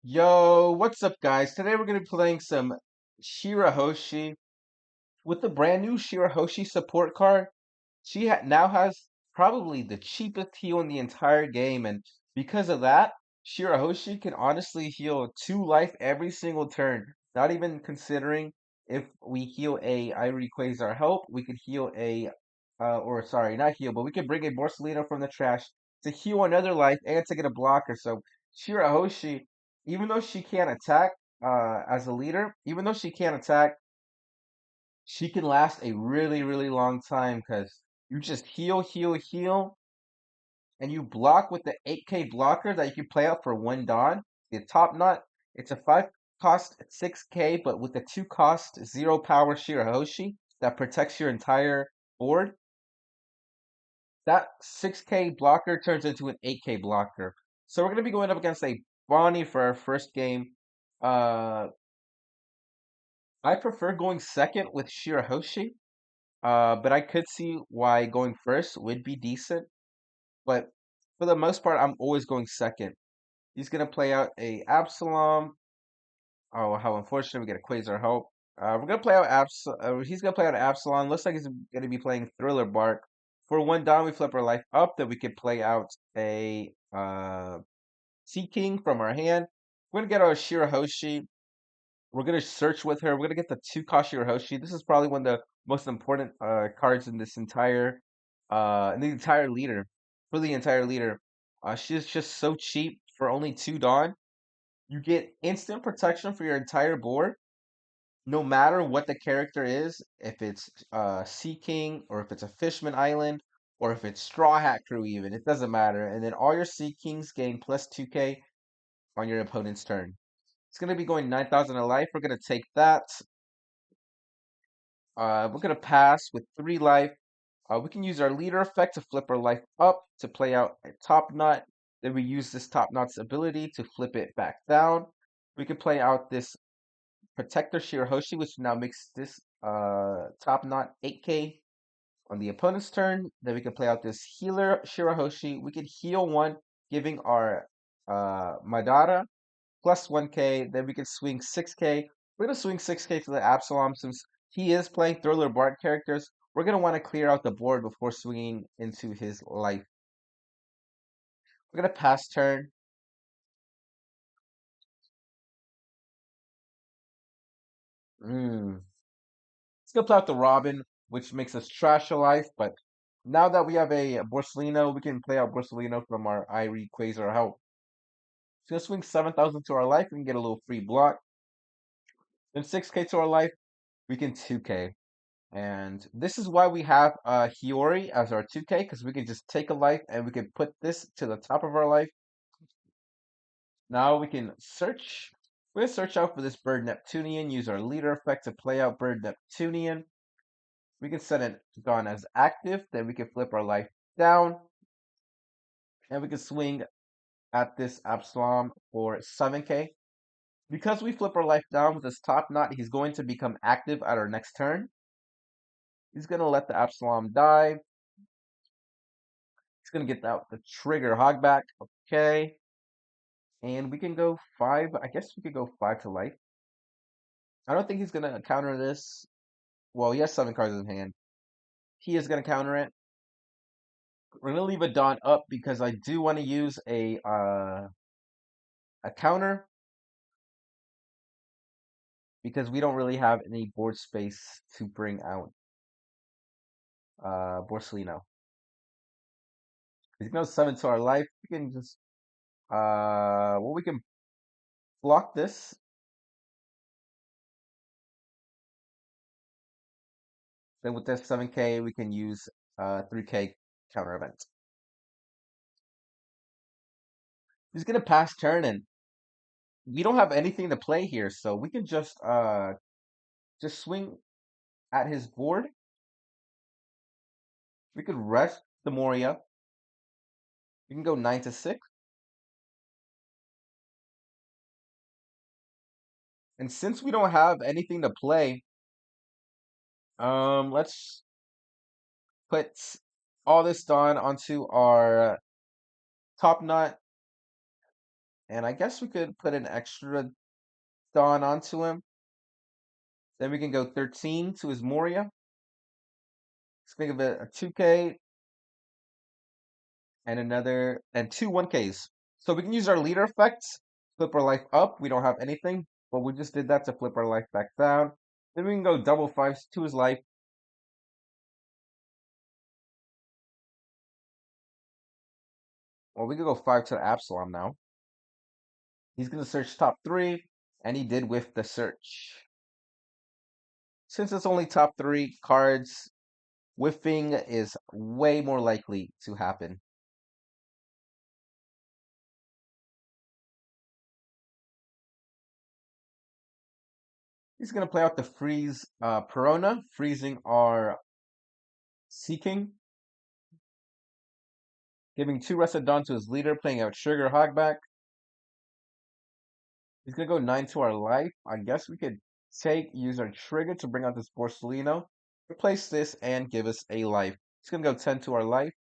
Yo, what's up, guys? Today we're going to be playing some Shirahoshi with the brand new Shirahoshi support card. Now has probably the cheapest heal in the entire game, and because of that, Shirahoshi can honestly heal 2 life every single turn. Not even considering if we heal a Irie Quasar help, we could heal or sorry, not heal, but we could bring a Borsalino from the trash to heal another life and to get a blocker. So Shirahoshi, even though she can't attack, as a leader, even though she can't attack, she can last a really, really long time because you just heal, heal, heal, and you block with the 8K blocker that you can play out for 1 Dawn. The top nut, it's a 5 cost 6K, but with the 2 cost 0 power Shirahoshi that protects your entire board. That 6K blocker turns into an 8K blocker. So we're going to be going up against a Bonnie for our first game. Uh, I prefer going second with Shirahoshi. But I could see why going first would be decent. But for the most part, I'm always going second. He's gonna play out a Absalom. Oh, how unfortunate! We get a Quasar help. We're gonna play out He's gonna play out Absalom. Looks like he's gonna be playing Thriller Bark. For 1 Dawn, we flip our life up. Then we could play out a Sea King from our hand. We're gonna get our Shirahoshi. We're gonna search with her. We're gonna get the 2 cost Hiroshi. This is probably one of the most important cards in this in the entire leader. For the entire leader. She's just so cheap for only 2 Dawn. You get instant protection for your entire board, no matter what the character is, if it's Sea King or if it's a Fishman Island or if it's Straw Hat Crew even, it doesn't matter. And then all your Sea Kings gain plus 2K on your opponent's turn. It's gonna be going 9,000 a life. We're gonna take that. We're gonna pass with 3 life. We can use our leader effect to flip our life up to play out a top knot. Then we use this top knot's ability to flip it back down. We can play out this protector Shirahoshi, which now makes this top knot 8K on the opponent's turn. Then we can play out this healer Shirahoshi. We can heal 1, giving our Madara plus 1K. Then we can swing 6K. We're going to swing 6K to the Absalom since he is playing Thriller Bard characters. We're going to want to clear out the board before swinging into his life. We're going to pass turn. Let's go play out the Robin, which makes us trash a life. But now that we have a Borsalino, we can play out Borsalino from our Irie Quasar help. It's going to swing 7,000 to our life. We can get a little free block. Then 6K to our life. We can 2K. And this is why we have Hiyori as our 2K, because we can just take a life and we can put this to the top of our life. Now we can search. We're going to search out for this Bird Neptunian, use our leader effect to play out Bird Neptunian. We can set it gone as active, then we can flip our life down. And we can swing at this Absalom for 7K. Because we flip our life down with this top knot, he's going to become active at our next turn. He's going to let the Absalom die. He's gonna get out the trigger hogback. Okay. And we can go 5. I guess we could go 5 to life. I don't think he's gonna counter this. Well, he has 7 cards in hand. He is gonna counter it. We're gonna leave a Dawn up because I do want to use a counter because we don't really have any board space to bring out Borsalino. He's gonna 7 to our life. We can just we can block this. Then with this 7K, we can use 3K counter event. He's gonna pass turn, and we don't have anything to play here, so we can just swing at his board. We could rest the Moria. We can go 9 to 6. And since we don't have anything to play, let's put all this Dawn onto our top knot. And I guess we could put an extra Dawn onto him. Then we can go 13 to his Moria. Let's think of it a 2K and another and two 1Ks. So we can use our leader effects, flip our life up. We don't have anything, but we just did that to flip our life back down. Then we can go double fives to his life. Well, we could go five to the Absalom now. He's gonna search top three, and he did with the search. Since it's only top three cards, whiffing is way more likely to happen. He's gonna play out the freeze Perona, freezing our Seeking, giving two Rested Dawn to his leader, playing out Sugar Hogback. He's gonna go 9 to our life. I guess we could use our trigger to bring out this Borsellino, replace this, and give us a life. He's gonna go 10 to our life.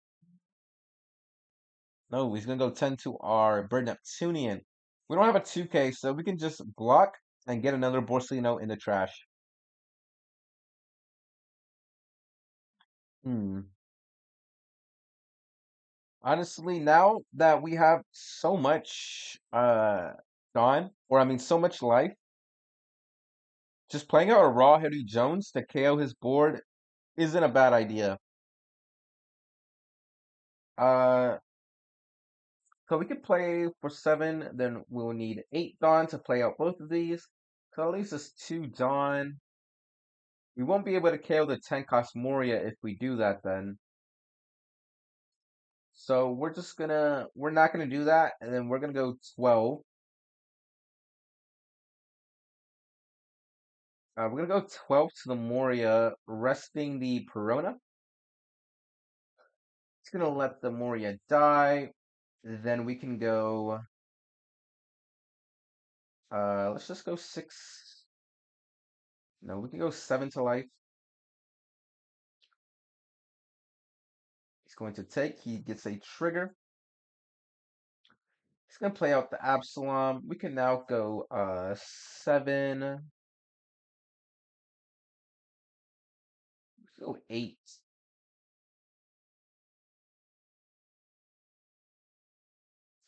No, he's gonna go 10 to our Bird Neptunian. We don't have a 2K, so we can just block and get another Borsellino in the trash. Hmm. Honestly, now that we have so much gone, or I mean so much life, just playing out a raw Harry Jones to KO his board isn't a bad idea. Uh so we could play for 7, then we'll need 8 Dawn to play out both of these. So at least it's 2 Dawn. We won't be able to KO the 10 cost Moria if we do that then. So we're not gonna do that, and then we're gonna go 12. We're gonna go 12 to the Moria, resting the Perona. It's gonna let the Moria die. Then we can go. Let's just go 6. No, we can go 7 to life. He's going to take. He gets a trigger. He's gonna play out the Absalom. We can now go 7. Let's go 8.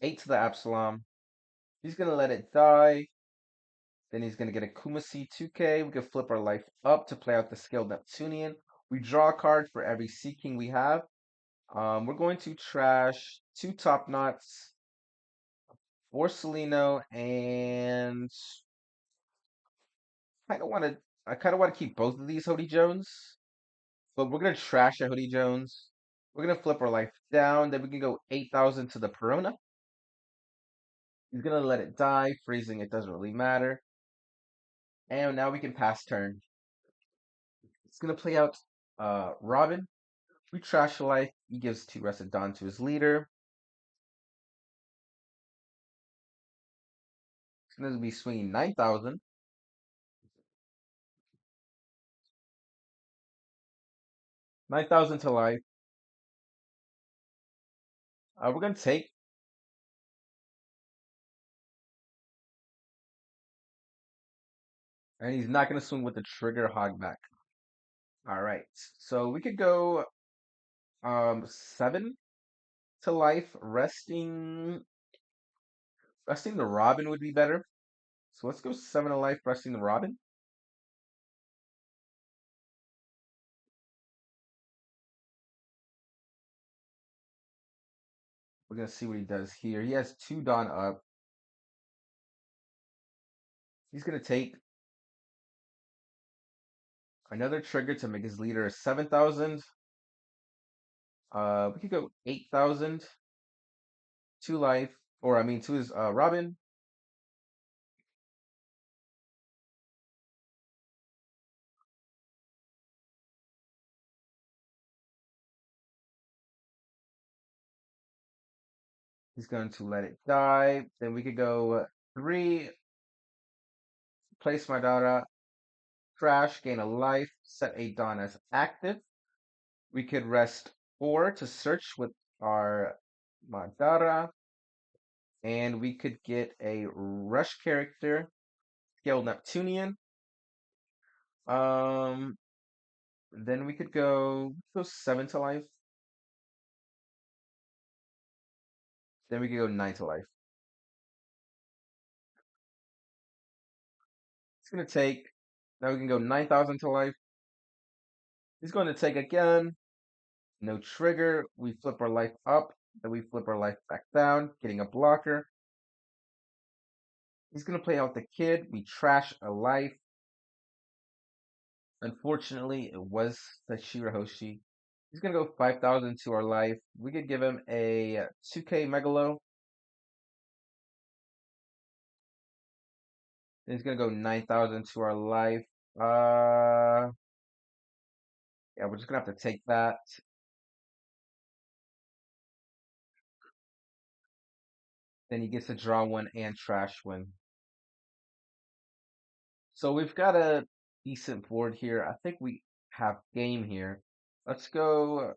8 to the Absalom. He's gonna let it die. Then he's gonna get a Kumasi 2K. We can flip our life up to play out the Scaled Neptunian. We draw a card for every Sea King we have. We're going to trash 2 Top Knots, Borsellino, and I kind of want to keep both of these Hody Jones, but we're gonna trash a Hody Jones. We're gonna flip our life down. Then we can go 8,000 to the Perona. He's gonna let it die, freezing. It doesn't really matter. And now we can pass turn. It's gonna play out Robin. We trash a life. He gives 2 Rested Dawn to his leader. He's gonna be swinging 9,000. 9,000 to life. We're gonna take. And he's not going to swing with the trigger hogback. All right. So we could go 7 to life. Resting the Robin would be better. So let's go 7 to life, resting the Robin. We're going to see what he does here. He has 2 Dawn up. He's going to take another trigger to make his leader 7,000. We could go 8,000 to life, or I mean to his Robin. He's going to let it die. Then we could go 3, place my Dara, trash, gain a life, set a Dawn as active. We could rest 4 to search with our Madara. And we could get a rush character, scaled Neptunian. Um, then we could go 7 to life. Then we could go 9 to life. It's gonna take. Now we can go 9,000 to life. He's going to take again. No trigger. We flip our life up. Then we flip our life back down, getting a blocker. He's gonna play out the kid. We trash a life. Unfortunately, it was the Shirahoshi. He's gonna go 5,000 to our life. We could give him a 2K Megalo. Then he's gonna go 9,000 to our life. Yeah, we're just gonna have to take that. Then he gets to draw one and trash one. So we've got a decent board here. I think we have game here. Let's go.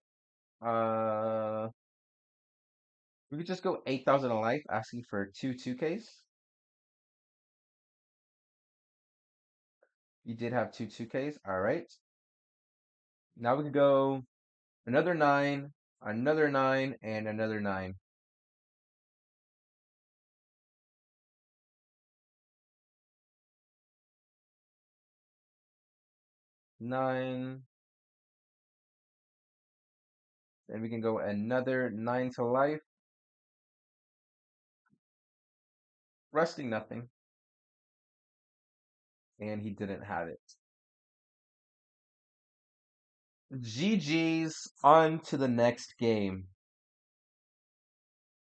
We could just go 8,000 a life, asking for two 2Ks. You did have two 2Ks. All right. Now we could go another 9, another 9, and another 9. 9. Then we can go another 9 to life. Resting nothing. And he didn't have it. GG's, on to the next game.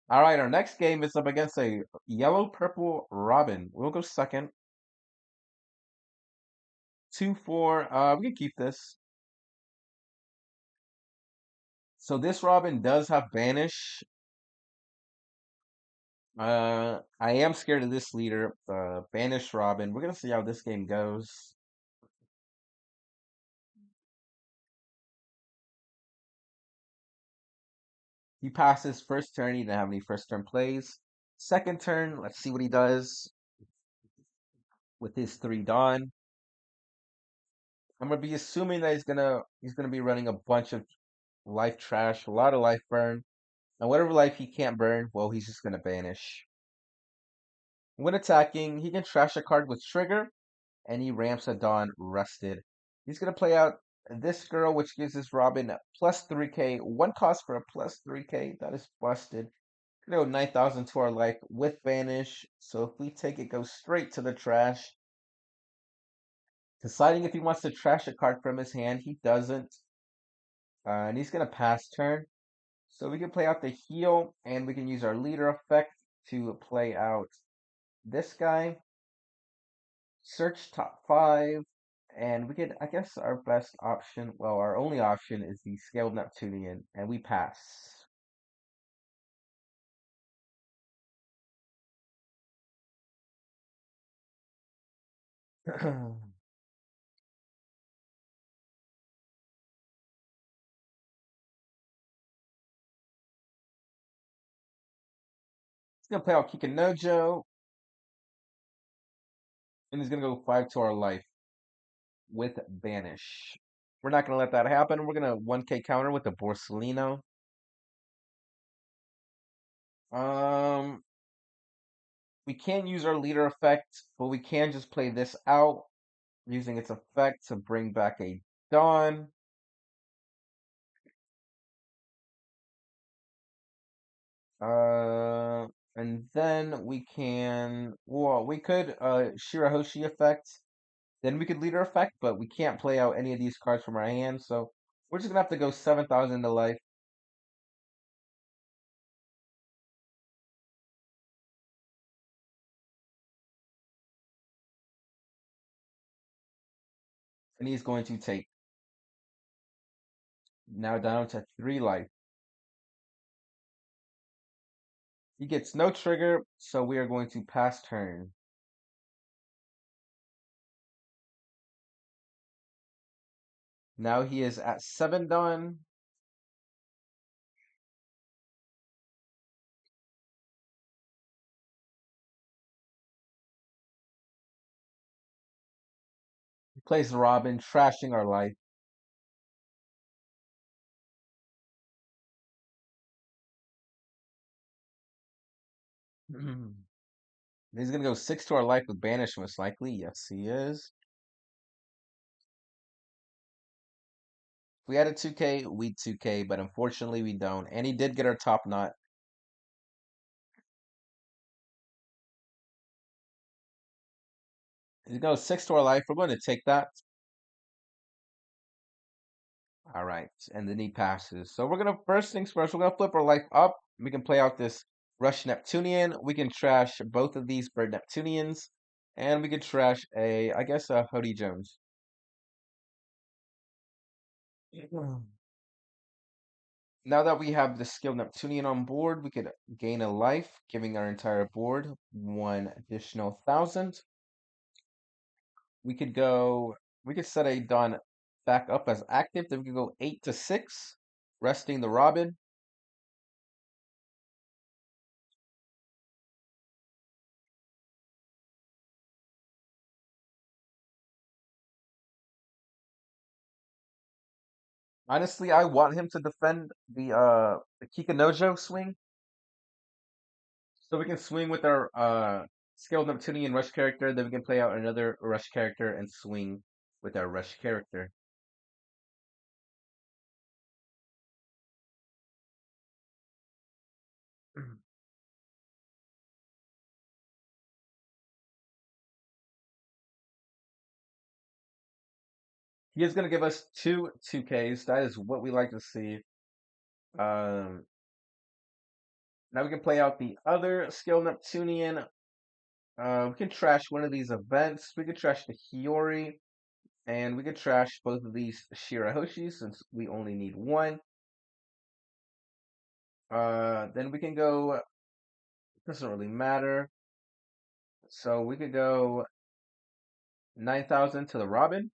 All right, our next game is up against a yellow purple Robin. We'll go second. 2-4. We can keep this. So this Robin does have banish. I am scared of this leader, banish Robin. We're gonna see how this game goes. He passes first turn. He didn't have any first turn plays. Second turn, let's see what he does with his 3 Dawn. I'm gonna be assuming that he's gonna be running a bunch of life trash, a lot of life burn, and whatever life he can't burn, well, he's just gonna banish. When attacking, he can trash a card with trigger, and he ramps a Dawn rested. He's gonna play out this girl, which gives his Robin plus 3K, one cost for a plus 3K. That is busted. Gonna go 9,000 to our life with banish. So if we take it, goes straight to the trash. Deciding if he wants to trash a card from his hand, he doesn't. And he's gonna pass turn. So we can play out the heal, and we can use our leader effect to play out this guy. Search top 5, and we could, I guess our best option, well, our only option is the scaled Neptunian, and we pass. He's gonna play out Kikanojo, and he's gonna go 5 to our life with banish. We're not gonna let that happen. We're gonna 1K counter with the Borsellino. Um, we can't use our leader effect, but we can just play this out using its effect to bring back a Dawn. Uh, and then we can, well, we could Shirahoshi effect. Then we could leader effect, but we can't play out any of these cards from our hand, so we're just gonna have to go 7,000 to life. And he's going to take now down to 3 life. He gets no trigger, so we are going to pass turn. Now he is at 7 done. Plays Robin, trashing our life. He's gonna go 6 to our life with Banish, most likely. Yes, he is. If we had a 2K, we'd 2K, but unfortunately we don't. And he did get our top knot. He's going 6 to our life. We're going to take that. All right, and then he passes. So we're gonna first things first. We're gonna flip our life up. We can play out this Rush Neptunian. We can trash both of these Bird Neptunians, and we can trash I guess, a Hody Jones. Now that we have the skilled Neptunian on board, we could gain a life, giving our entire board 1 additional 1,000. We could go. We could set a Dawn back up as active. Then we could go 8 to 6, resting the Robin. Honestly, I want him to defend the Kikanojo swing, so we can swing with our skilled Neptunian rush character, then we can play out another rush character and swing with our rush character. He is gonna give us two 2Ks. That is what we like to see. Um, Now we can play out the other skilled Neptunian. We can trash one of these events. We can trash the Hiyori, and we can trash both of these Shirahoshi since we only need one. Then we can go. Doesn't really matter. So we could go 9,000 to the Robin.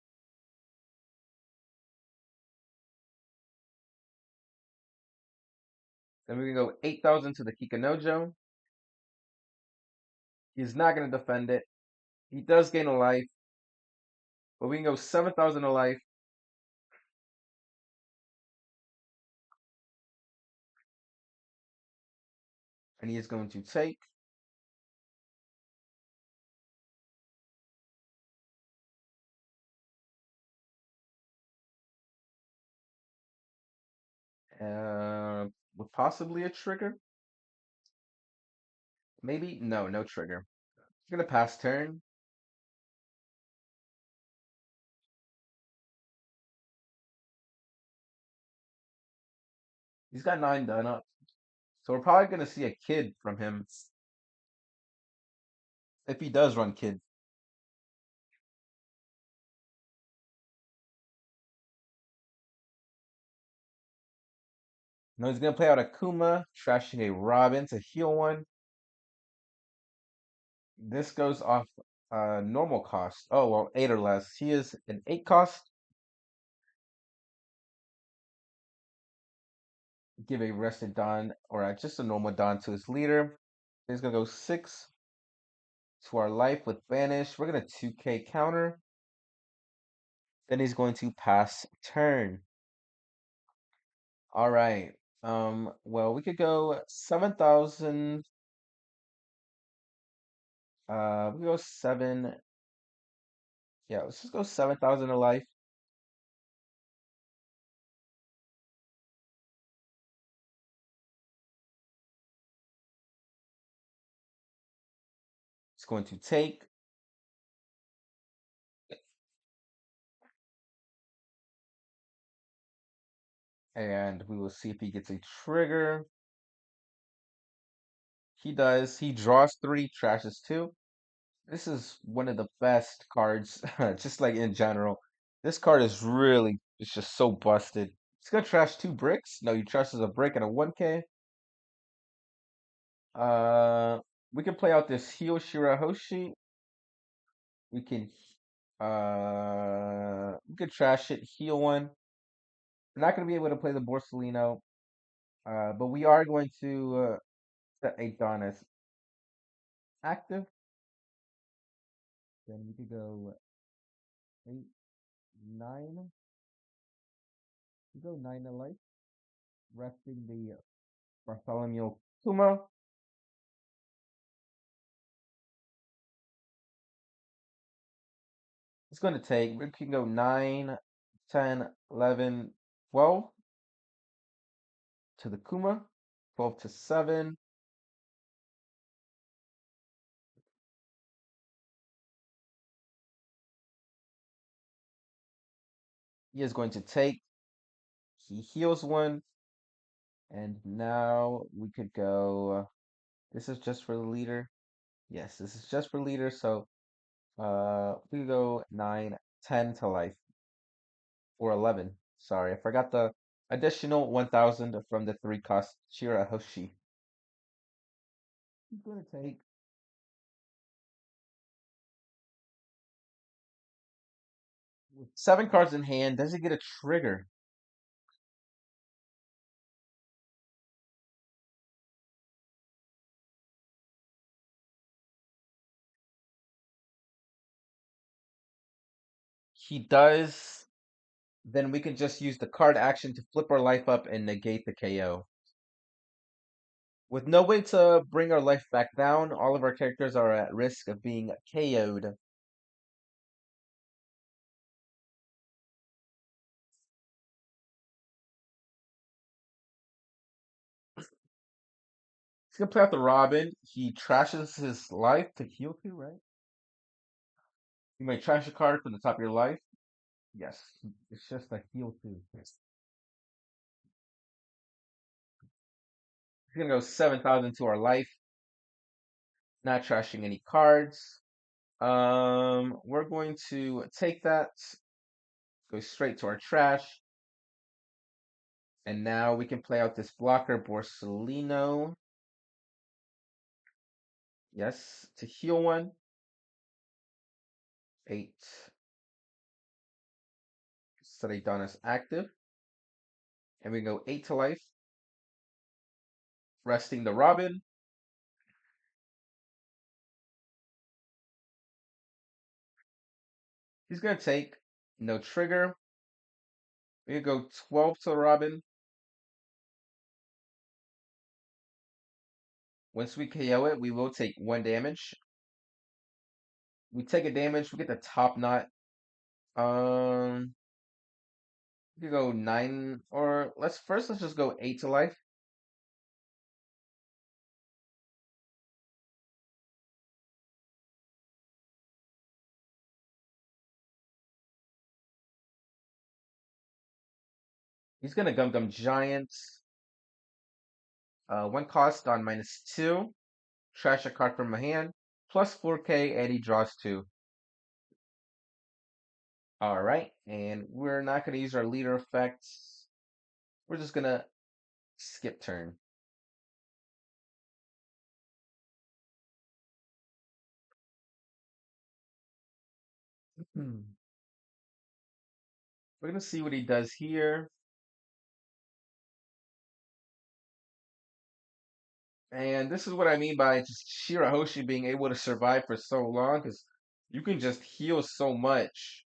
Then we can go 8,000 to the Kikanojo. He's not going to defend it. He does gain a life, but we can go 7,000 a life. And he is going to take. Uh, with possibly a trigger. Maybe? No, no trigger. He's going to pass turn. He's got 9 done up. So we're probably going to see a kid from him if he does run kid. No, he's going to play out a Kuma, trashing a Robin to heal one. This goes off normal cost. Oh, well, 8 or less. He is an 8 cost. Give a rested Don or just a normal Don to his leader. He's going to go 6 to our life with Banish. We're going to 2K counter. Then he's going to pass turn. All right. Well, we could go 7,000. We go 7. Yeah, let's just go 7,000 a life. It's going to take, and we will see if he gets a trigger. He does. He draws 3, trashes 2. This is one of the best cards, just like in general. This card is really, it's just so busted. It's gonna trash 2 bricks. No, you trash as a brick and a 1K. Uh, we can play out this Yellow Shirahoshi. We can, we can trash it, heal one. We're not gonna be able to play the Borsellino, but we are going to set a Dawn as active. Then we could go 8. nine. We go nine to life, resting the Bartholomew Kuma. It's going to take, we can go 9, 10, 11, 12 to the Kuma, 12 to 7. He is going to take, he heals one, and now we could go, this is just for the leader. Yes, this is just for leader, so we could go 9, 10 to life, or 11. Sorry, I forgot the additional 1,000 from the 3 cost Shirahoshi. He's going to take 7 cards in hand. Does he get a trigger? He does. Then we can just use the card action to flip our life up and negate the KO. With no way to bring our life back down, all of our characters are at risk of being KO'd. He's gonna play out the Robin. He trashes his life to heal 2, right? You may trash a card from the top of your life. Yes, it's just a heal 2. He's gonna go 7,000 to our life. Not trashing any cards. We're going to take that, go straight to our trash, and now we can play out this blocker Borsellino. Yes, to heal 1. 8. Study done as active, and we go 8 to life, resting the Robin. He's gonna take no trigger. We go 12 to the Robin. Once we KO it, we will take 1 damage. We take a damage, we get the top knot. We could go 9, or let's just go 8 to life. He's gonna Gum Gum Giant. 1 cost on -2. Trash a card from my hand. Plus 4K, and he draws 2. Alright, and we're not gonna use our leader effects. We're just gonna skip turn. We're gonna see what he does here. And this is what I mean by just Shirahoshi being able to survive for so long, because you can just heal so much.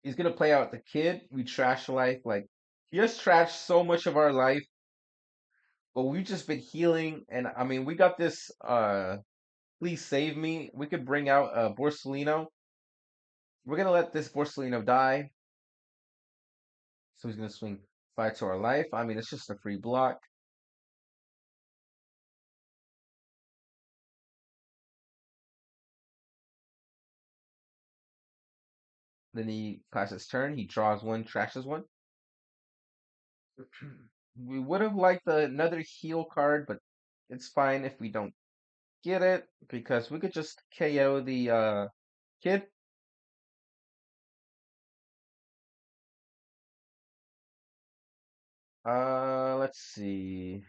He's gonna play out the kid. We trash life. Like, he has trashed so much of our life, but we've just been healing. And I mean, we got this Please Save Me. We could bring out Borsellino. We're gonna let this Borsellino die. So he's gonna swing 5 to our life. I mean, it's just a free block. Then he passes turn. He draws 1, trashes 1. We would have liked another heal card, but it's fine if we don't get it, because we could just KO the kid. Let's see.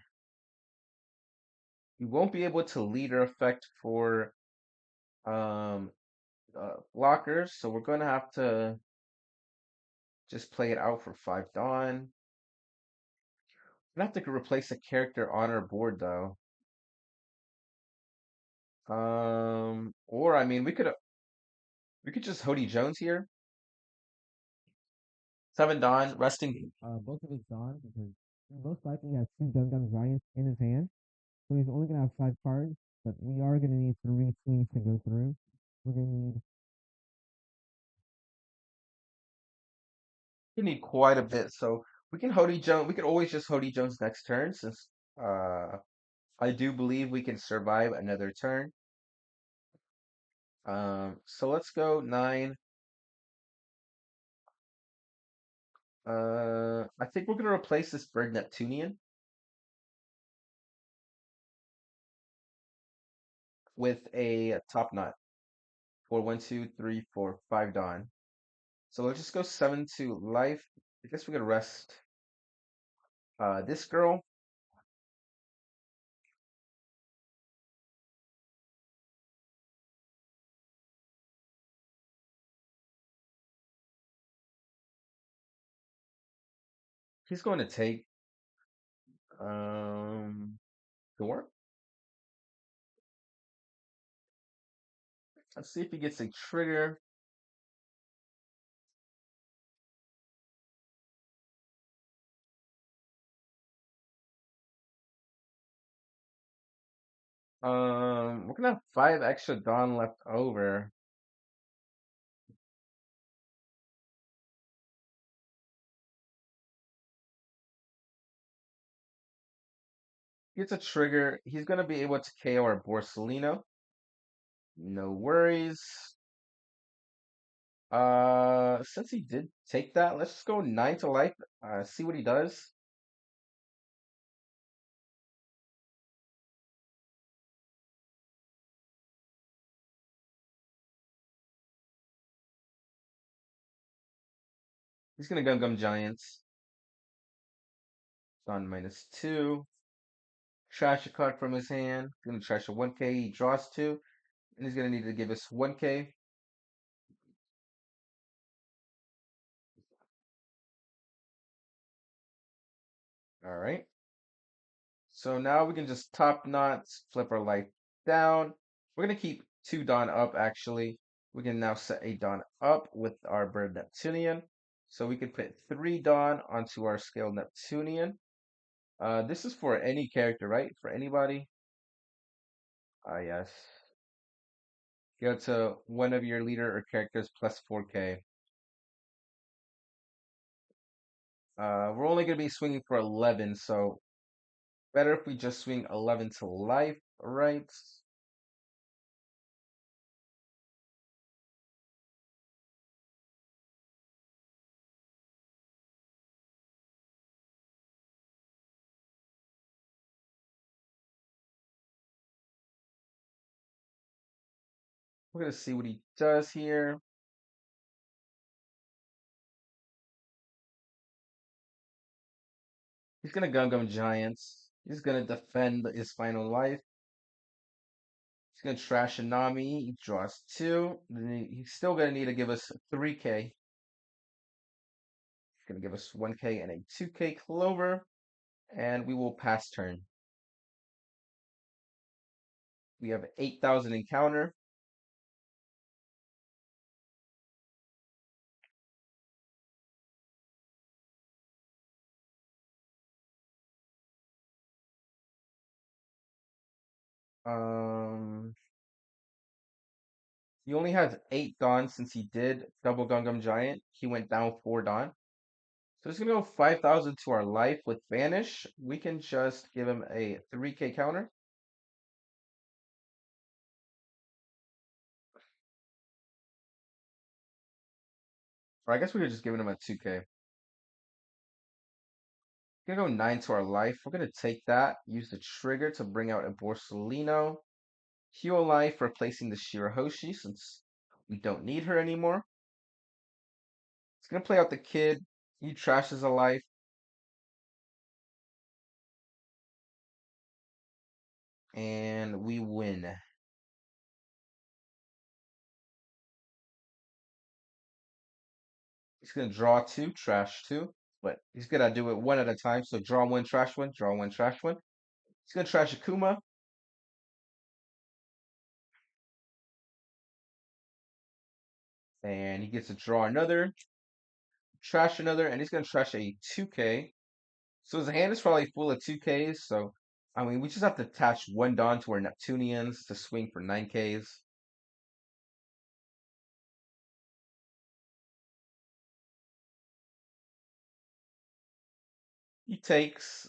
We won't be able to leader effect for um blockers, so we're gonna have to just play it out for 5 Dawn. We have to replace a character on our board though. Or I mean, we could just Hody Jones here. 7 Dawn, resting. Both of his Dawn because he most likely has two Gundam Giants in his hand, so he's only gonna have 5 cards. But we are gonna need 3 swings to go through. We're gonna need We need quite a bit, so we can Hody Jones. We could always just Hody Jones next turn, since I do believe we can survive another turn. So let's go 9. I think we're gonna replace this bird Neptunian with a top knot for 1, 2, 3, 4, 5 Dawn. So let's just go 7 to life. I guess we could rest this girl. He's going to take sure. Let's see if he gets a trigger. We're gonna have 5 extra Dawn left over. Gets a trigger. He's gonna be able to KO our Borsalino. No worries. Since he did take that, let's just go 9 to life. See what he does. He's gonna Gum Gum Giants. Dawn -2. Trash a card from his hand. He's gonna trash a 1K. He draws 2, and he's gonna need to give us 1K. All right. So now we can just top knots, flip our life down. We're gonna keep 2 Dawn up actually. We can now set a Dawn up with our bird Neptunian. So we can put 3 Dawn onto our scale Neptunian. This is for any character, right? For anybody. Yes. Go to one of your leader or characters plus 4K. We're only gonna be swinging for 11, so better if we just swing 11 to life, right? We're gonna see what he does here. He's gonna Gum Gum Giants. He's gonna defend his final life. He's gonna trash a Nami. He draws 2. Then he's still gonna need to give us 3K. He's gonna give us 1K and a 2K Clover, and we will pass turn. We have 8,000 encounter. Um, he only has 8 Dawn since he did double Gum Gum Giant. He went down 4 Dawn. So it's gonna go 5,000 to our life with Vanish. We can just give him a 3K counter. Or I guess we were just giving him a 2K. Gonna go 9 to our life. We're gonna take that, use the trigger to bring out a Borsalino. Heal life, replacing the Shirahoshi since we don't need her anymore. It's gonna play out the kid. He trashes a life. And we win. He's gonna draw 2, trash 2. But he's gonna do it one at a time. So draw 1, trash 1, draw 1, trash 1. He's gonna trash Akuma. And he gets to draw another, trash another, and he's gonna trash a 2K. So his hand is probably full of 2Ks. So I mean, we just have to attach one Dawn to our Neptunians to swing for 9Ks. He takes.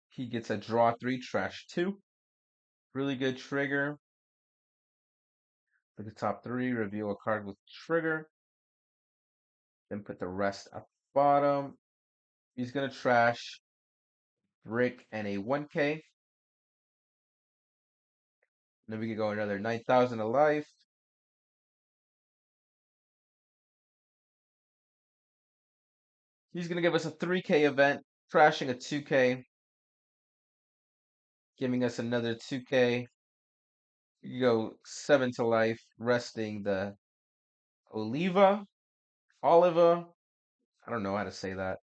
He gets a draw 3, trash 2. Really good trigger. For the top 3, reveal a card with trigger. Then put the rest at the bottom. He's gonna trash Brick and a 1K. Then we can go another 9,000 of life. He's gonna give us a 3K event, trashing a 2K, giving us another 2K. You go 7 to life, resting the Oliva. I don't know how to say that.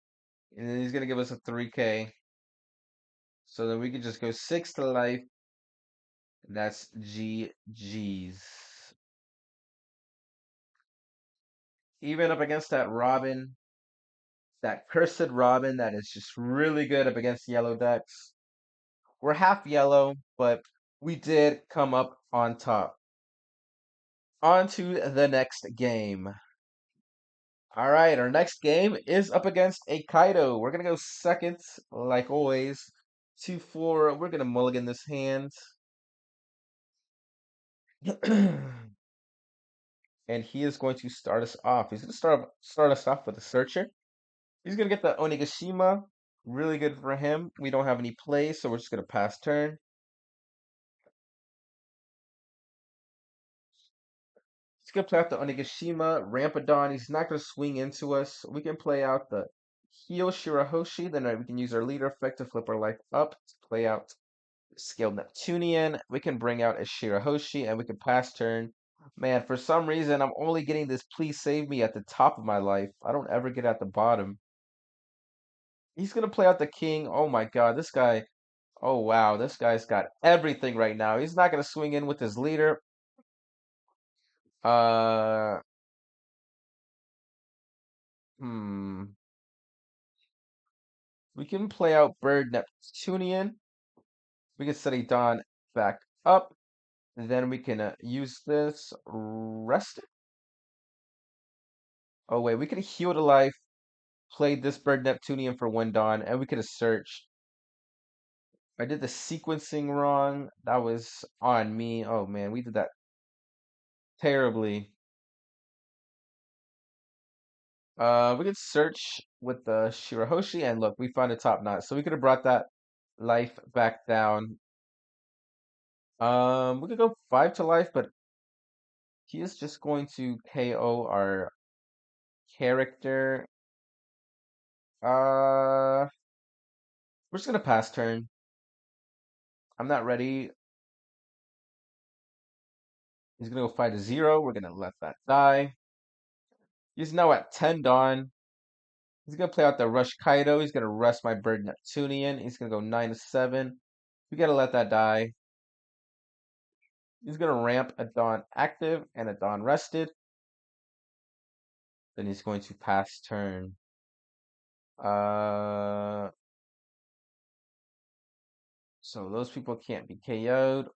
And then he's gonna give us a 3K. So then we can just go 6 to life. And that's GG's. Even up against that Robin, that cursed Robin that is just really good up against yellow decks. We're half yellow, but we did come up on top. On to the next game. All right, our next game is up against a Kaido. We're gonna go second, like always. 2-4. We're gonna mulligan this hand. And he is going to start us off. He's gonna start us off with a searcher. He's gonna get the Onigashima. Really good for him. We don't have any plays, so we're just gonna pass turn. He's gonna play out the Onigashima, Rampadon. He's not gonna swing into us. We can play out the Yellow Shirahoshi. Then we can use our leader effect to flip our life up. Play out Scaled Neptunian. We can bring out a Shirahoshi and we can pass turn. Man, for some reason, I'm only getting this please save me at the top of my life. I don't ever get at the bottom. He's gonna play out the king. Oh my god, this guy. Oh wow, this guy's got everything right now. He's not gonna swing in with his leader. Uh, hmm. We can play out Bird Neptunian. We can set a Dawn back up. Then we can use this. Rest it. Oh wait, we could heal to life. Played this Bird Neptunian for one Dawn, and we could have searched. I did the sequencing wrong. That was on me. Oh man, we did that terribly. We could search with the Shirahoshi, and look, we found a top knot. So we could have brought that life back down. We could go 5 to life, but he is just going to KO our character. We're just gonna pass turn. I'm not ready. He's gonna go 5 to 0. We're gonna let that die. He's now at 10 Dawn. He's gonna play out the Rush Kaido. He's gonna rest my Bird Neptunian. He's gonna go 9 to 7. We gotta let that die. He's gonna ramp a Dawn active and a Dawn rested. Then he's going to pass turn. Uh, so those people can't be KO'd.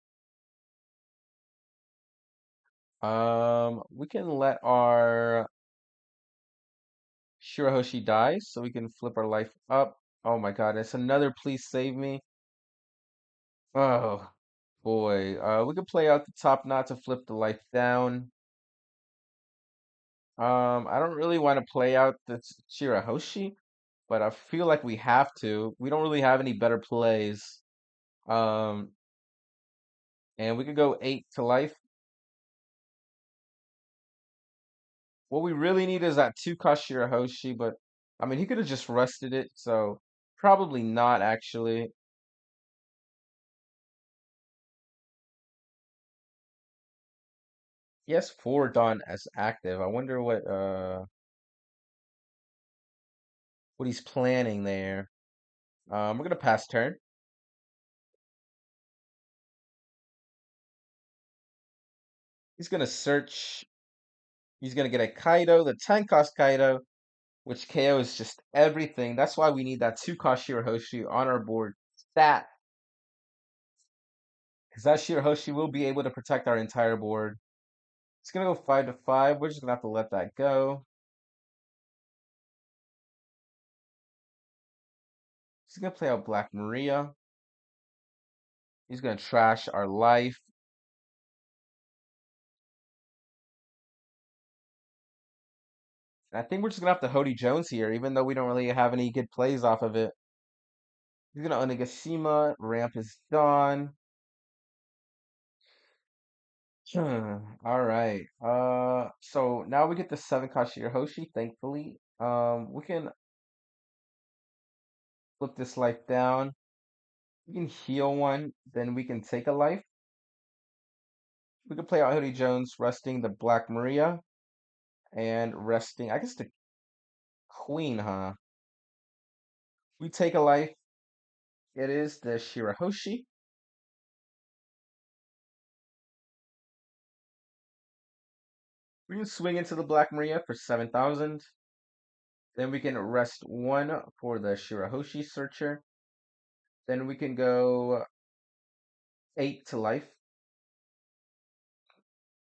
We can let our Shirahoshi die so we can flip our life up. Oh my god, it's another please save me. Oh boy. We can play out the top knot to flip the life down. I don't really want to play out the Shirahoshi, but I feel like we have to. We don't really have any better plays. Um, and we could go 8 to life. What we really need is that 2-cost Shirahoshi, but I mean, he could have just rested it, so probably not actually. He has 4 Dawn as active. I wonder what he's planning there. We're gonna pass turn. He's gonna search. He's gonna get a Kaido, the 10 cost Kaido, which KO is just everything. That's why we need that 2 cost Shirahoshi on our board stat. Because that Shirahoshi will be able to protect our entire board. It's gonna go 5 to 5. We're just gonna have to let that go. He's gonna play out Black Maria. He's gonna trash our life. And I think we're just gonna have to Hody Jones here, even though we don't really have any good plays off of it. He's gonna Onigashima, ramp is gone. All right. So now we get the 7 cost Shirahoshi, thankfully. We can flip this life down. We can heal one, then we can take a life. We can play out Hody Jones, resting the Black Maria and resting, I guess, the Queen, huh? We take a life. It is the Shirahoshi. We can swing into the Black Maria for 7,000. Then we can rest one for the Shirahoshi Searcher. Then we can go 8 to life.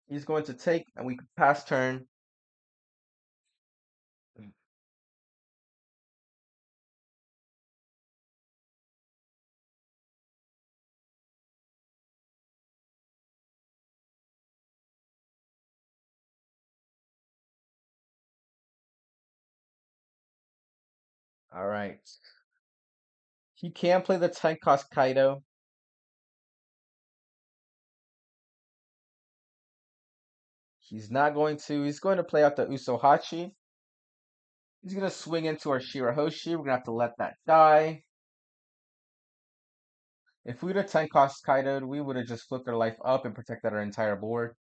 He's going to take, and we can pass turn. All right. He can play the 10 cost Kaido. He's not going to. He's going to play out the Usohachi. He's going to swing into our Shirahoshi. We're going to have to let that die. If we would have 10 cost Kaido, we would have just flipped our life up and protected our entire board.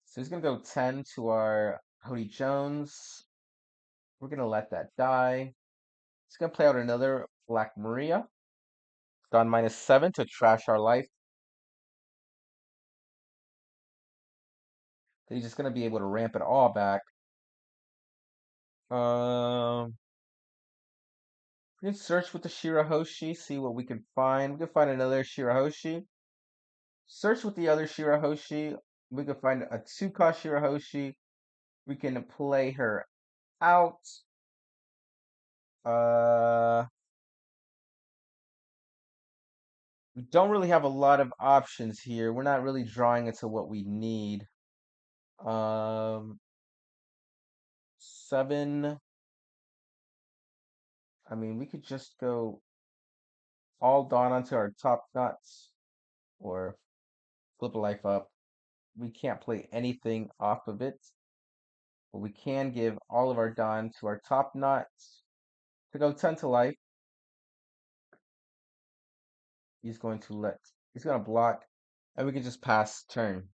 So he's going to go 10 to our Hody Jones. We're going to let that die. He's going to play out another Black Maria. Gone -7 to trash our life. Then he's just going to be able to ramp it all back. We can search with the Shirahoshi, see what we can find. We can find another Shirahoshi. Search with the other Shirahoshi. We can find a 2-cost Shirahoshi. We can play her out. Uh, we don't really have a lot of options here. We're not really drawing into what we need. 7. I mean, we could just go all dawn onto our top nuts or flip a life up. We can't play anything off of it, but we can give all of our dawn to our top nuts to go 10 to life. He's going to he's going to block, and we can just pass turn.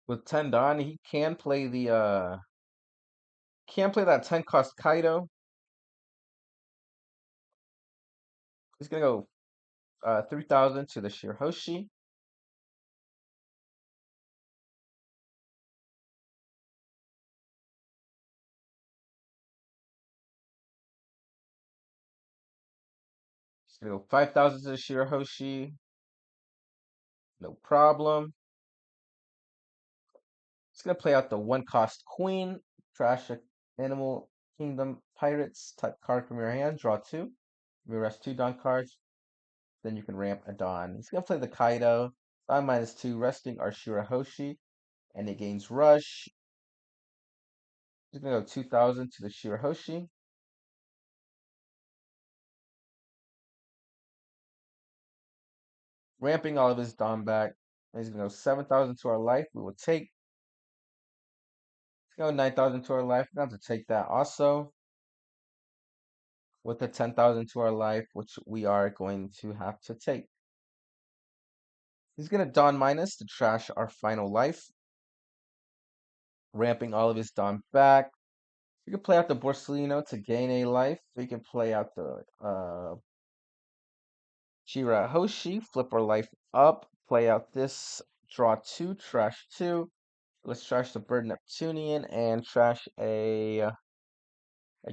With 10 dawn, he can play that 10 cost Kaido. He's gonna go 3,000 to the Shirahoshi. He's gonna go 5,000 to the Shirahoshi. No problem. He's gonna play out the 1 cost Queen. Trash a Animal Kingdom Pirates type card from your hand. Draw 2. You rest 2 Dawn cards. Then you can ramp a Dawn. He's gonna play the Kaido. Dawn -2, resting our Shirahoshi. And it gains Rush. He's gonna go 2,000 to the Shirahoshi. Ramping all of his Dawn back. And he's gonna go 7,000 to our life. We will take. He's gonna go 9,000 to our life. We're gonna have to take that also. With the 10,000 to our life, which we are going to have to take. He's gonna Dawn minus to trash our final life, ramping all of his Dawn back. We can play out the Borsellino to gain a life. We can play out the Shirahoshi, flip our life up, play out this, draw two, trash two. Let's trash the Bird Neptunian and trash I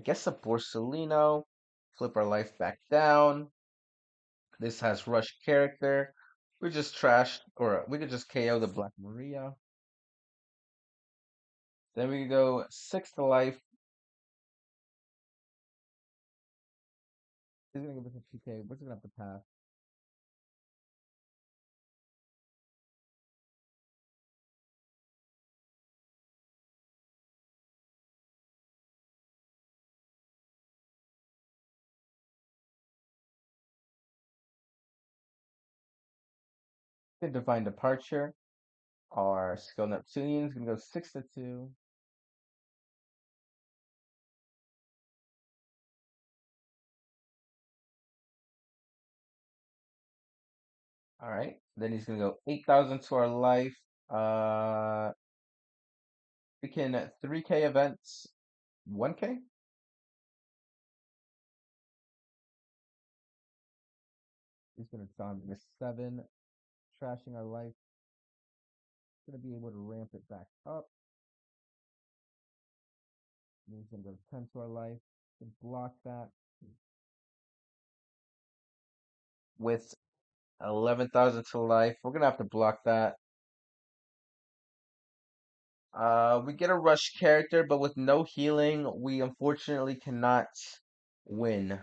guess a Borsellino. Flip our life back down. This has rush character. We just trash, or we could just KO the Black Maria. Then we could go 6 to life. He's gonna give us a 2K. We're just gonna have to pass. Good Divine Departure. Our Skill Neptunian is gonna go 6 to 2. All right. Then he's gonna go 8,000 to our life. Uh, we can 3K events, 1K. He's gonna sound this 7, trashing our life. Gonna be able to ramp it back up. And he's gonna go 10 to our life. Can block that with 11,000 to life. We're gonna have to block that. We get a rush character, but with no healing, we unfortunately cannot win.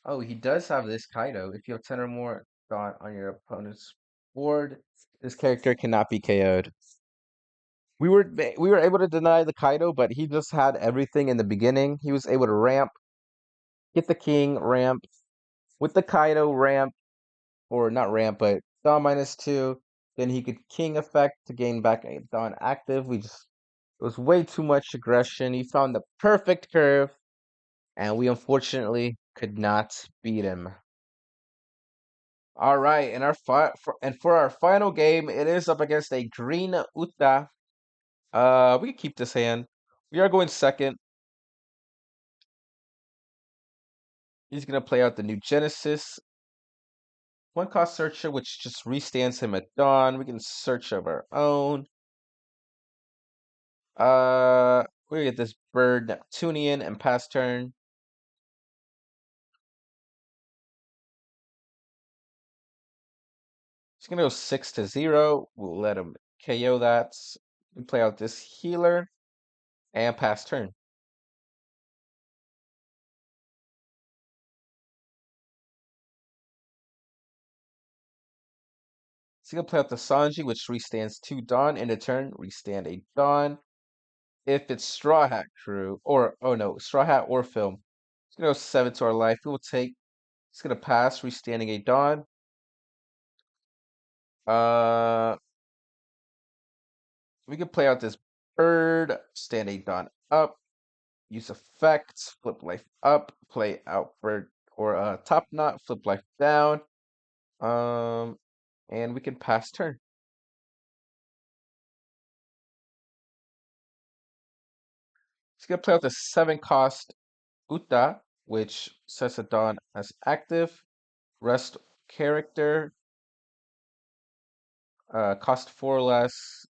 Oh, he does have this Kaido. If you have 10 or more on your opponent's board, this character cannot be KO'd. We were able to deny the Kaido, but he just had everything in the beginning. He was able to ramp, get the king, ramp, with the Kaido ramp, or not ramp, but Dawn -2. Then he could king effect to gain back a Dawn active. It was way too much aggression. He found the perfect curve, and we unfortunately could not beat him. All right, and for our final game, it is up against a green Uta. We can keep this hand. We are going second. He's gonna play out the new Genesis. One cost searcher, which just restands him at dawn. We can search of our own. We get this bird Neptunian and pass turn. He's gonna go 6 to 0. We'll let him KO that. We play out this healer and pass turn. He's gonna play out the Sanji, which restands 2 Dawn. In a turn, restand a Dawn. If it's Straw Hat Crew, or oh no, Straw Hat or Film, he's gonna go 7 to our life. We will take. He's gonna pass, restanding a Dawn. Uh, we can play out this bird, stand a Dawn up, use effects, flip life up, play out bird or top knot, flip life down. And we can pass turn. He's gonna play out the 7 cost Uta, which sets a Dawn as active. Rest character, cost 4 less.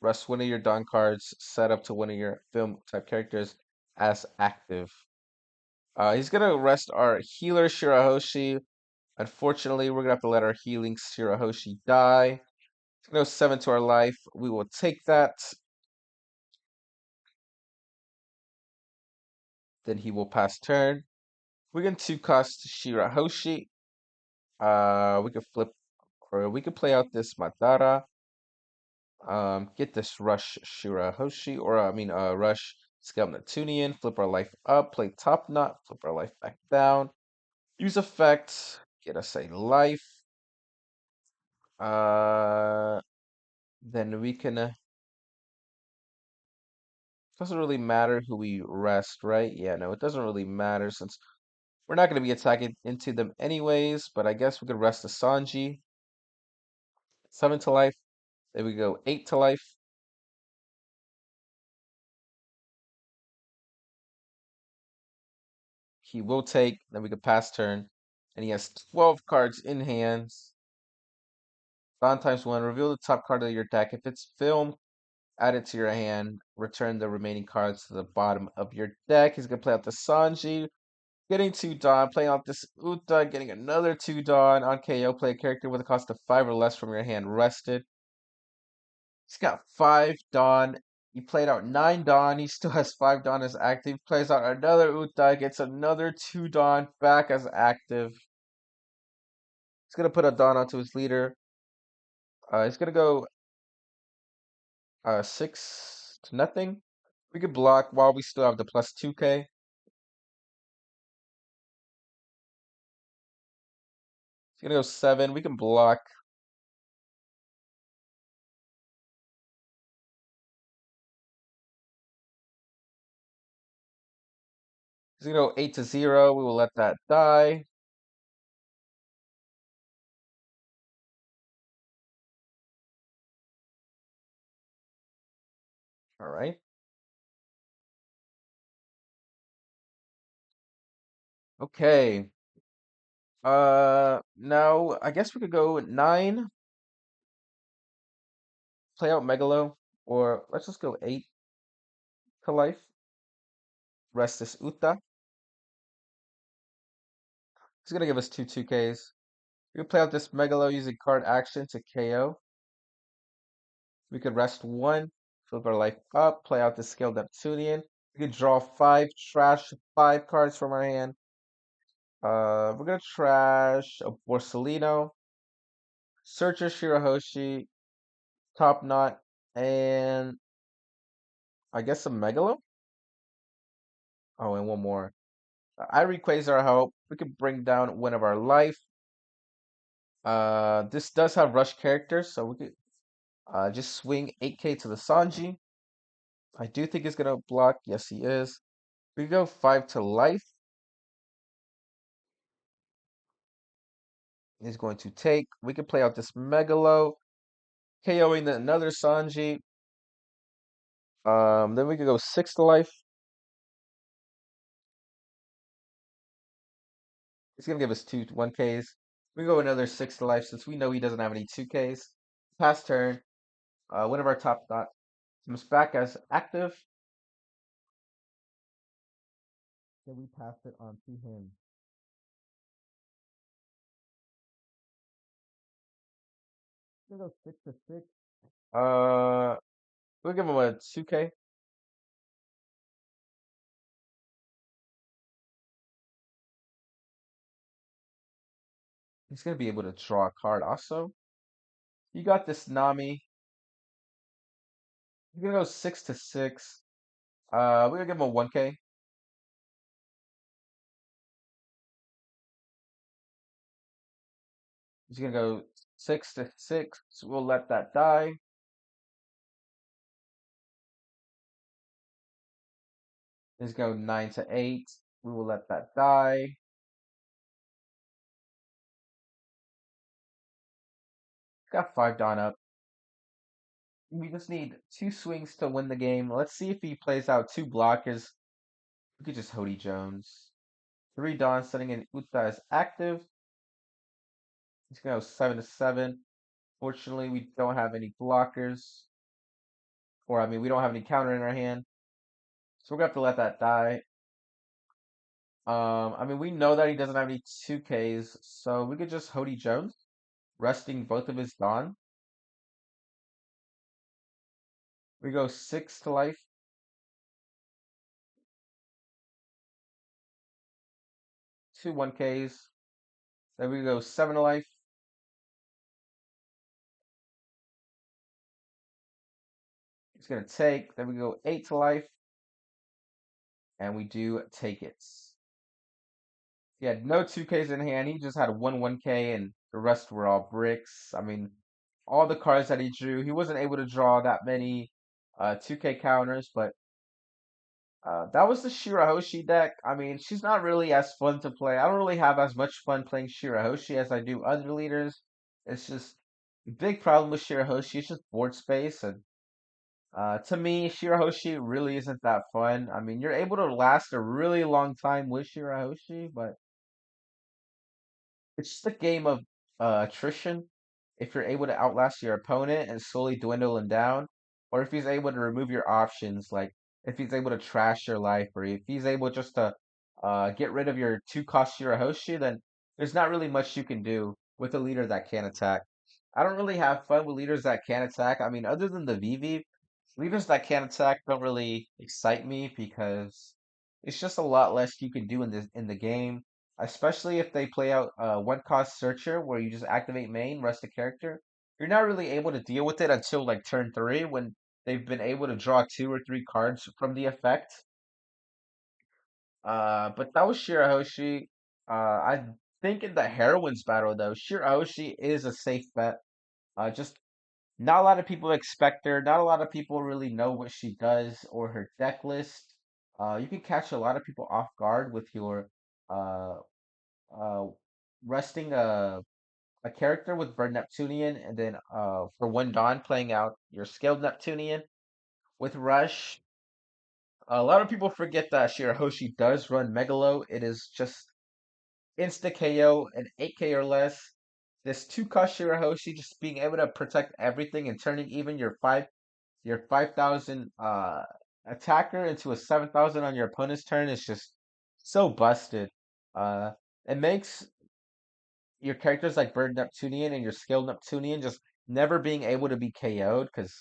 Rest one of your Dawn cards, set up to one of your film type characters as active. He's gonna rest our healer Shirahoshi. Unfortunately, we're gonna have to let our healing Shirahoshi die. It's gonna go 7 to our life. We will take that. Then he will pass turn. We're going to cost Shirahoshi. We could flip, or we could play out this Madara. Get this Rush Shirahoshi, or I mean, Rush Scale Neptunian. Flip our life up. Play Top Knot. Flip our life back down. Use effects. Get us a life. Then we can. Doesn't really matter who we rest, right? Yeah, no, it doesn't really matter since We're not going to be attacking into them anyways, but I guess we could rest the Sanji. 7 to life. There we go, 8 to life. He will take, then we could pass turn. And he has 12 cards in hands. Don times 1, reveal the top card of your deck. If it's film, add it to your hand. Return the remaining cards to the bottom of your deck. He's going to play out the Sanji. Getting 2 Dawn, playing out this Uta, getting another 2 Dawn. On KO, play a character with a cost of 5 or less from your hand rested. He's got 5 Dawn. He played out 9 Dawn. He still has 5 Dawn as active. Plays out another Uta, gets another 2 Dawn back as active. He's going to put a Dawn onto his leader. He's going to go 6 to nothing. We could block while we still have the plus 2k. He's going to go 7. We can block. He's going to go 8 to 0. We will let that die. All right. Okay. Now I guess we could go 9, play out Megalo, or let's just go 8 to life. Rest this Uta. He's gonna give us 2 2Ks. We could play out this Megalo using card action to KO. We could rest 1, flip our life up, play out the Scaled Neptunian. We could draw 5, trash 5 cards from our hand. We're gonna trash a Borsellino, Searcher Shirahoshi, Top Knot, and I guess a Megalo? Oh, and one more. I Rayquaza help. We could bring down one of our life. This does have rush characters, so we could just swing 8k to the Sanji. I do think he's gonna block. Yes, he is. We go 5 to life. He's going to take. We can play out this Megalo, KOing another Sanji. Then we could go 6 to life. He's gonna give us 1Ks. We go another 6 to life since we know he doesn't have any 2Ks. Pass turn. One of our top dot comes back as active. Then we pass it on to him. We'll go 6 to 6. We'll give him a 2K. He's gonna be able to draw a card also. You got this Nami. He's gonna go 6 to 6. We're gonna give him a 1K. He's gonna go 6 to 6. So we'll let that die. He's going to go 9 to 8. We will let that die. Got 5 Dawn up. We just need 2 swings to win the game. Let's see if he plays out 2 blockers. We could just Hody Jones. 3 Dawn setting in Uta as active. He's gonna go 7 to 7. Fortunately, we don't have any blockers. Or I mean, we don't have any counter in our hand. So we're gonna have to let that die. I mean, we know that he doesn't have any 2Ks, so we could just Hody Jones, resting both of his Dawn. We go 6 to life. 2 1Ks. Then we go 7 to life. He's gonna take. Then we go 8 to life. And we do take it. He had no 2Ks in hand. He just had one 1K, and the rest were all bricks. I mean, all the cards that he drew, he wasn't able to draw that many 2K counters, but That was the Shirahoshi deck. I mean, she's not really as fun to play. I don't really have as much fun playing Shirahoshi as I do other leaders. It's just the big problem with Shirahoshi is just board space, and to me, Shirahoshi really isn't that fun. I mean, you're able to last a really long time with Shirahoshi, but it's just a game of attrition. If you're able to outlast your opponent and slowly dwindle him down, or if he's able to remove your options, like if he's able to trash your life, or if he's able just to get rid of your two-cost Shirahoshi, then there's not really much you can do with a leader that can attack. I don't really have fun with leaders that can attack. I mean, other than the VV, leaders that can attack don't really excite me because it's just a lot less you can do in the game, especially if they play out one cost searcher where you just activate main, rest the character. You're not really able to deal with it until like turn three when they've been able to draw two or three cards from the effect. But that was Shirahoshi. I think in the heroines battle though, Shirahoshi is a safe bet. Just not a lot of people expect her. Not a lot of people really know what she does or her deck list. You can catch a lot of people off guard with your uh uh resting a character with Bird Neptunian and then for one Dawn playing out your scaled Neptunian with Rush. A lot of people forget that Shirahoshi does run Megalo. It is just insta KO and 8K or less. This two cost Shirahoshi just being able to protect everything and turning even your 5,000 attacker into a 7,000 on your opponent's turn is just so busted. Uh, it makes your characters like Bird Neptunian and your skilled Neptunian just never being able to be KO'd because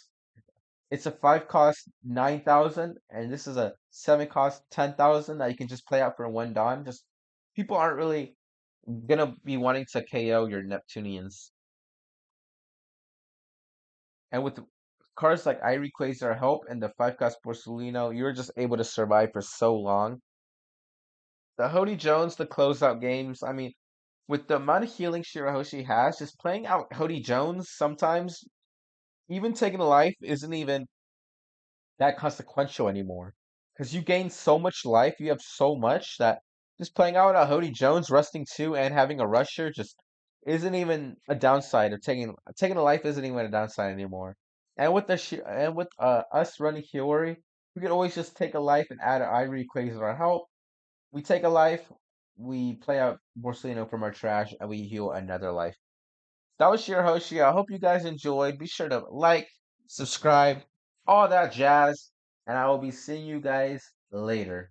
it's a 5 cost 9,000 and this is a 7 cost 10,000 that you can just play out for one Dawn. Just people aren't really gonna be wanting to KO your Neptunians. And with cards like Irie Quasar Help and the 5 cost Borsellino, you're just able to survive for so long. The Hody Jones to close out games. I mean, with the amount of healing Shirahoshi has, just playing out Hody Jones sometimes, even taking a life, isn't even that consequential anymore. Because you gain so much life, you have so much that just playing out a Hody Jones, resting two, and having a rusher just isn't even a downside of taking a life isn't even a downside anymore. And with us running Hiyori, we could always just take a life and add an Irie Quasar help. We take a life, we play out Borsellino from our trash, and we heal another life. That was your Hoshi. I hope you guys enjoyed. Be sure to like, subscribe, all that jazz, and I will be seeing you guys later.